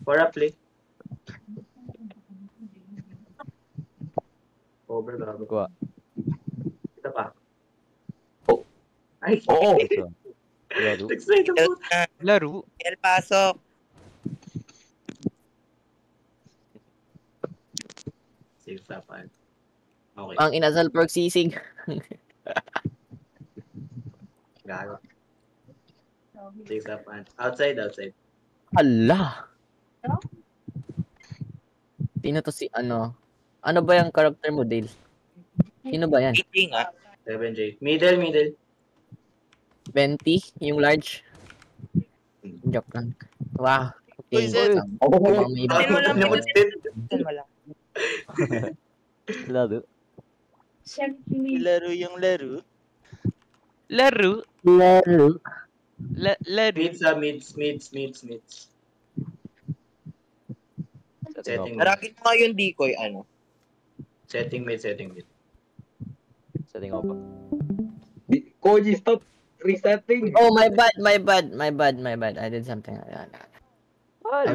For a play. Over gago. Kuha. Ito pa. Oh. Ay. Oo. Laro. Excited po. Laro. El Paso. Save sapan. Okay. Ang inasal pork sisig. Gago. Save sapan. Outside. Hala. Sino to si ano? Ano ba yung character mo, Dale? Sino ba yan? Meeting ah. 7J. Middle. 20? Yung large? Joke lang. Wow. Okay. Uy, Zed. Mukhang may iba. Ano lang Namut yun? din. Wala. Laro. Laro yung laro. Laro. Laro. Laro. Mids. Setting mid. Rakit mo yung decoy, ano? Setting mid. Setting opo. Koji, stop resetting. Oh, my bad. I did something. I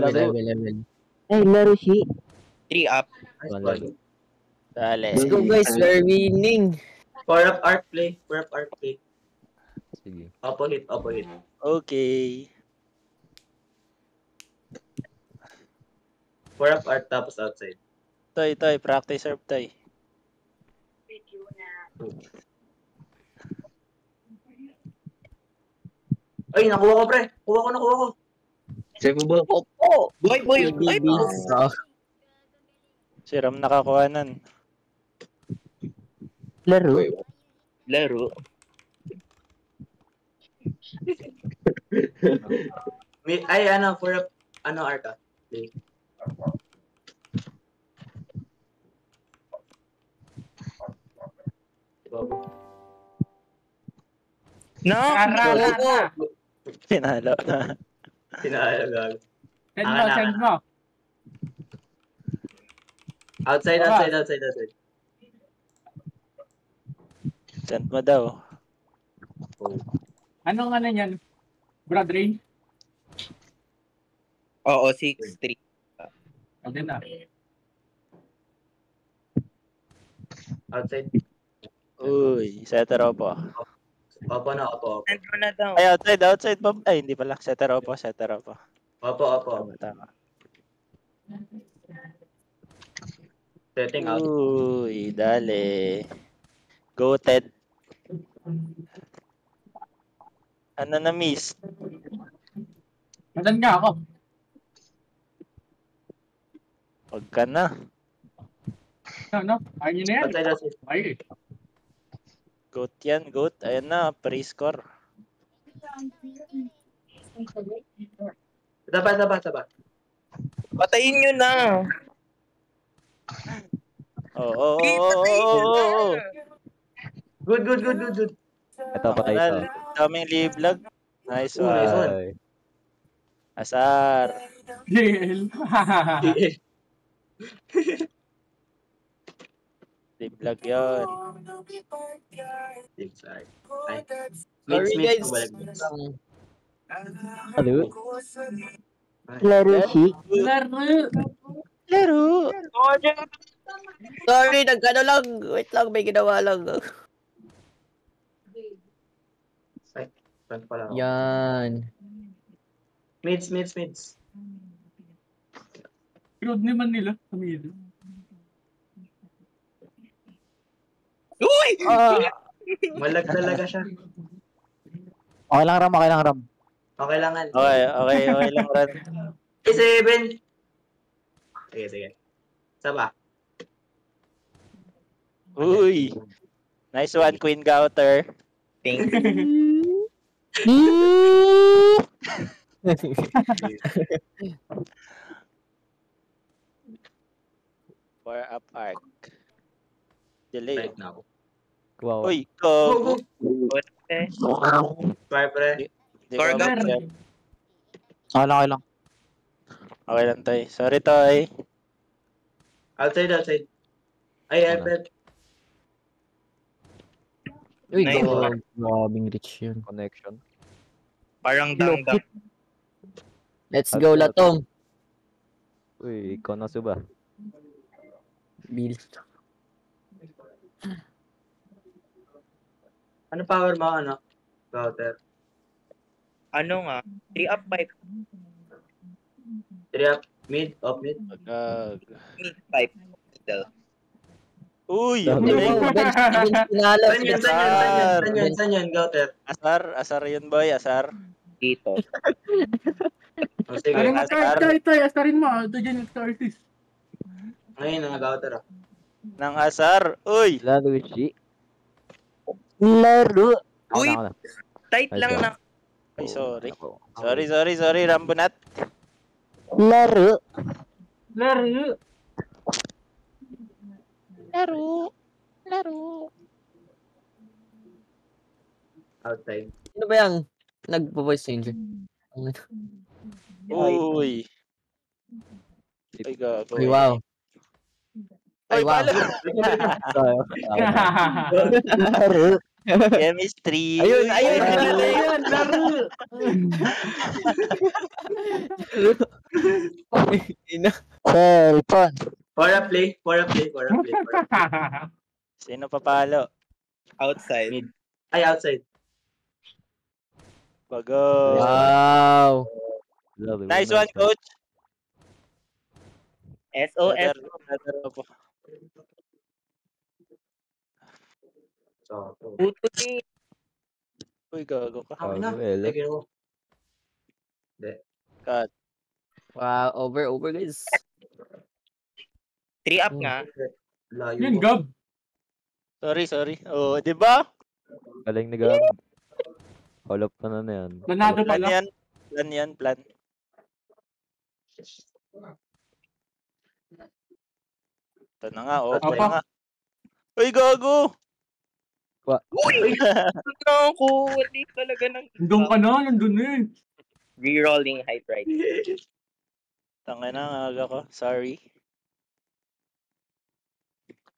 will. Hey, laro si. 3 up. Nice One ball. Dale. Let's go, guys. We're winning. For up art play. Sige. Oppo hit. Okay. For up art tapos outside. Toy. Practice serve, Toy. Ay, nakuha ko, pre. Kuha ko. Save mo ba? Opo. Boy. Ay, Bro. si Ram nakakuhanan. Laro. Laro. Ay, for up, arca. Play. No! Pinalo. Pinaalagag. Send mo. Outside. Send mo daw. Oh. Anong ano yan? Brad Rain? Oo, 6-3. Okay na. Outside. Uy, setter opo. Opo. Send mo na daw. Ay, outside. Ay, hindi pala. Setter opo. Opo. Tama. Setting out. Uy, dale. Go, Ted. Ano na miss? Madan nga ako. Huwag ka na. Ano? Ayun nyo na yan. Outside. Ay. Goat yan, goat. Ayan na, pre-score. Taba. Patayin nyo na. Oo. Good. Ito, patay ito. Daming live lag. Nice Nice one. one. Ay. Asar. JL. Live lag yun. Sorry. Sorry, guys. Laro. Laro si. Laro. Sorry, nagkano lang. Wait lang, may ginawa lang. Saan pala ako? Yan. Mids. Road naman nila. Kamilo. Uy! Malag talaga siya. Okay lang, Ram. Okay lang. Okay lang rin. 7. Sige. Saba. Uy! Nice one, Queen Gouter. Thank you. For up arc. Delay. Right now. Wow. Uy, go. Try, pre. Di ko Corner. mag-check. Okay lang. Okay lang, Toy. Sorry, Toy. Outside. Ay, iPad. Uy, Nice. grabing rich yun. Connection. Parang dangdang. Let's go, Latong. Uy, ikaw na suba. Bill. Ano power mo, ano? Router. Ano nga? 3 up 5. 3 up, mid, off mid. Agag. Mid 5. Middle. Uy, Dami. ang galing. Bench pinalo. Saan yan, saan yan, saan yan, saan yan, saan yan, Router? Asar yun boy, asar. Dito. O, sige. Ano mo, Asar. tay, asarin mo. Ito dyan yung artist. Ngayon, ang Router, ah. Nang asar. Uy, Laro si. Laro. Uy! Ako na. Tight Ay, lang God. na. Ay, sorry. Ako. Sorry, Rambonat. Laro. Laro. Outside. Sino ba yung nagpo-voice changer? Uy. Ay, gago. Ay, wow. Ay, Ay, wow. palo. Laro. Chemistry. Ayun, Uy, ayun, ayun. Ayan, laro. Ina. Cellphone. For a play. Sino papalo? Outside. Ay, outside. Bago. Wow. Laro. Nice one, coach. SOS. Better po. So, Puto ni. Uy, gago ka. Ako na. Well. Sige mo. Cut. Wow, over guys. 3 up nga. Layo Yun, mo. Gab. Sorry. Oh, di ba? Galing ni Gab. Hold up na yan. Manado Plan pala. yan. Plan. Ito na nga, oh. Ito Okay. na nga. Uy, gago! Uy! Ako, wali talaga ng Nandun ka na, nandun na eh. rerolling height right. Tangay na, aga ko. Sorry.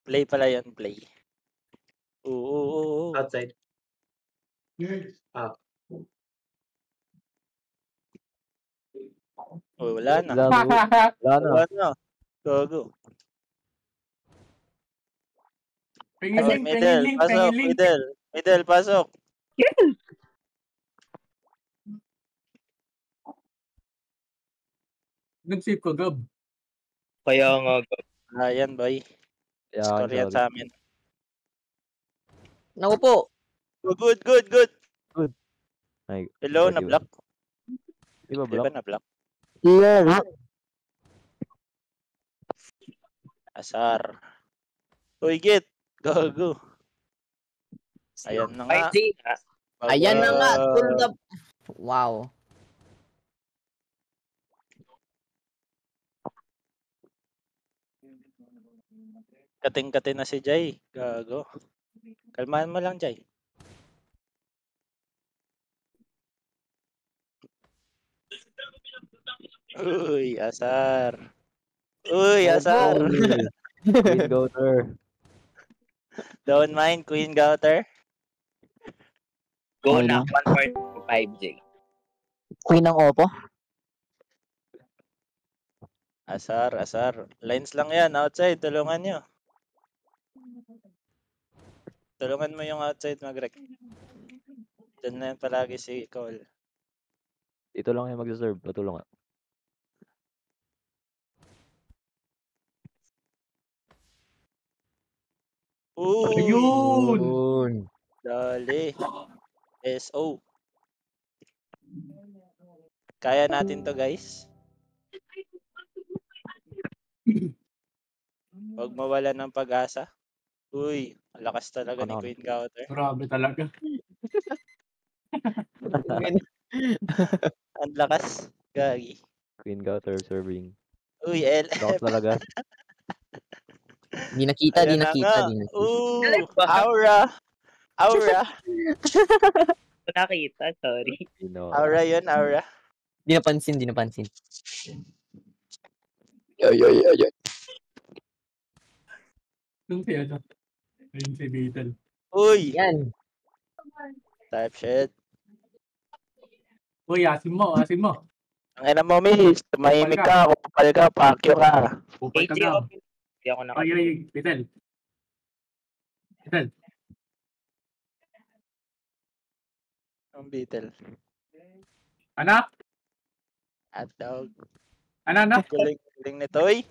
Play pala yan, play. Oo. Outside. Oh, wala na. Laro. Wala na. Wala na. Gago. Pingiling, Middle, pasok. Middle, pasok. Nag-save ka, Gab. Kaya nga, Ayan, boy. Score yan sa amin. Naku po. Oh, good. Ay, Hello, Good, na-block. di ba Di ba block? na-block? Laro. Asar. Uy, git. Gago. Ayan na nga. 5J nga. Ayan na nga. Bago. Pulled up. Wow. Kating-kating na si Jay. Gago. Kalmahan mo lang, Jay. Uy, asar. Queen Goater. Don't mind, Queen Gouter. Go Okay na. na. 1 more 5J. Queen ng Oppo. Asar. Lines lang yan. Outside, tulungan nyo. Tulungan mo yung outside mag-rec. Diyan na yan palagi si Cole. Ito lang yung mag-serve. Patulong nga. Uy! Ayun! Yun. Dali. SO. Kaya natin to, guys. Huwag mawala ng pag-asa. Uy, ang lakas talaga ni Ano? Queen Gouter. Grabe talaga. Ang lakas. Gagi. Queen Goater serving. Uy, LF. Lakas talaga. Di nakita. Ayan na nga. Ooh, Aura. Nakita, sorry. Aura yun, Aura. Di napansin. Nung si ano. Ayun si Beetle. Uy, Yan. type shit. Uy, asin mo. Ang ina mo, miss. Tumahimik ka. Kupal ka. Pakyo ka. Upal ka AJ, Gab. open. Hindi ako Ay, nakapag. ay, Bitel. Bitel. Ang Beetle. Anak? Hotdog. Anak? Galing nito, eh.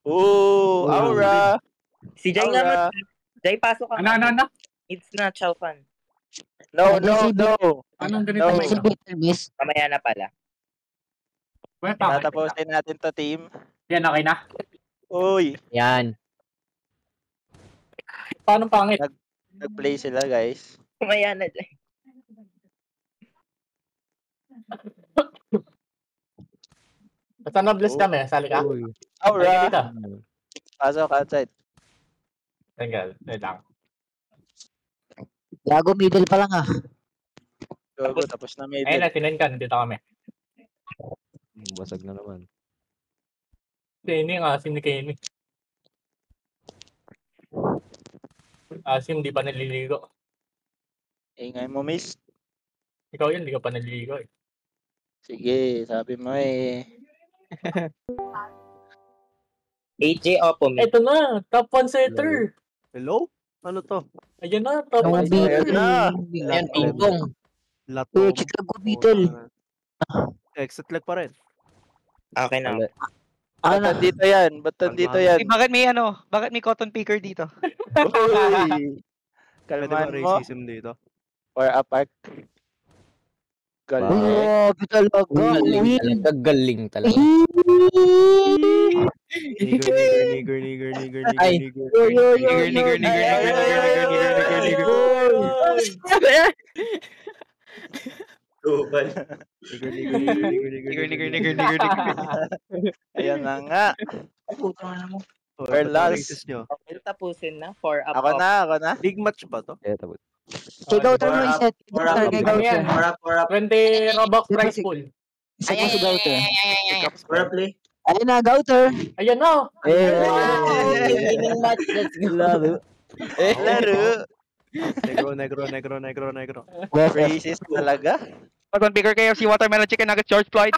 Ooh, Aura. Si Jay nga Aura. man. Jay, pasok ka. Anak? It's not chow fun. No, no, no. Anong ganito No. may Si Beetle, miss. Mamaya na pala. Wait, bakit? Tatapusin natin to, team. Yan, okay na. Uy, Yan. Paano pangit? nag-play sila, guys. Mamaya na, Jay. Basta na-bless kami, sali ka. Uy. Aura. Dito. Pasok outside. Tanggal, wait lang. Gago, middle pa lang ah. Go, tapos na Ayun middle. na, sinin ka, nandito kami. Basag na naman. Sini nga, sini Kenny. Asim, di pa naliligo. Ingay mo, miss. Ikaw yun, di ka pa naliligo eh. Sige, sabi mo eh. AJ, opo, me. Ito na, top 1 setter. Hello? Ano to? Ayan na, top Ang 1 Beetle. setter. Yan, ping-pong. Lato. Exit lang ko, Beetle. Exit lag pa rin. Okay na. Ba't nandito yan? Ba't nandito yan? Bakit may cotton picker dito? Uy! Pwede ba Kalmahan mo. racism dito? Or apart. Galing. Grabe talaga. Galing talaga. Nigger. Ay. Upal. Ayan na nga. Or last. nyo. Okay, tapusin na. 4 up. Ako na. League match ba to? Eh, tapos. Ikaw tayo mo iset. Four up. Four up. 20 Robux prize pool. Isa ko si Gauter. Four up play. Ayun na, Gauter. Ayan na. Winning match. Let's go. Laro. Laro. Negro. Racist talaga. Cotton picker KFC watermelon chicken nuggets George Floyd.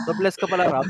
So bless ka pala, Rob.